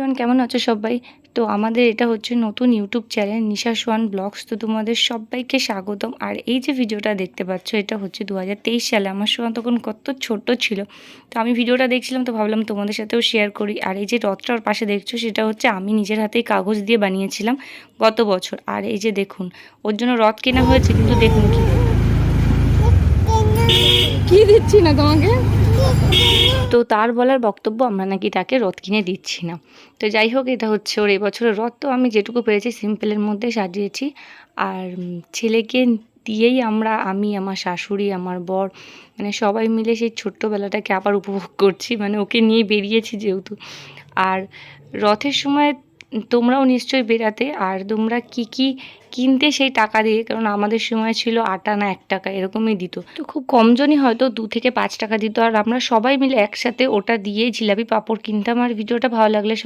Everyone, কেমন আছো সবাই? তো আমাদের এটা হচ্ছে নতুন ইউটিউব চ্যানেল নিশা সোয়ান ব্লগস। তো তোমাদের সবাইকে স্বাগতম। আর এই যে ভিডিওটা দেখতে পাচ্ছ, এটা হচ্ছে 2023 সালে। আমার সোয়ান তখন কত ছোট ছিল। তো আমি ভিডিওটা দেখছিলাম, তো ভাবলাম তোমাদের সাথেও শেয়ার করি। আর এই যে রথটার পাশে দেখছো, সেটা হচ্ছে আমি নিজের হাতেই কাগজ দিয়ে বানিয়েছিলাম গত বছর। আর এই যে দেখুন, ওর জন্য রথ কেনা হয়েছে, কিন্তু দেখুন কি দিচ্ছি না তোমাকে। তো তার বলার বক্তব্য, আমরা নাকি তাকে রথ কিনে দিচ্ছি না। তো যাই হোক, এটা হচ্ছে ওর এবছরের রথ। তো আমি যেটুকু পেরেছি সিম্পলের মধ্যে সাজিয়েছি। আর ছেলেকে দিয়েই আমি, আমার শাশুড়ি, আমার বর, মানে সবাই মিলে সেই ছোট্টবেলাটাকে আবার উপভোগ করছি। মানে ওকে নিয়ে বেরিয়েছি যেহেতু। আর রথের সময় তোমরাও নিশ্চয়ই বেরাতে। আর তোমরা কি কি কিনতে সেই টাকা দিয়ে, কারণ আমাদের সময় ছিল 8 আনা 1 টাকা এরকমই দিত। তো খুব কমজনই হয়তো 2 থেকে 5 টাকা দিত। আর আমরা সবাই মিলে একসাথে ওটা দিয়ে জিলাপি পাঁপড় কিনতাম। আর ভিডিওটা ভালো লাগলে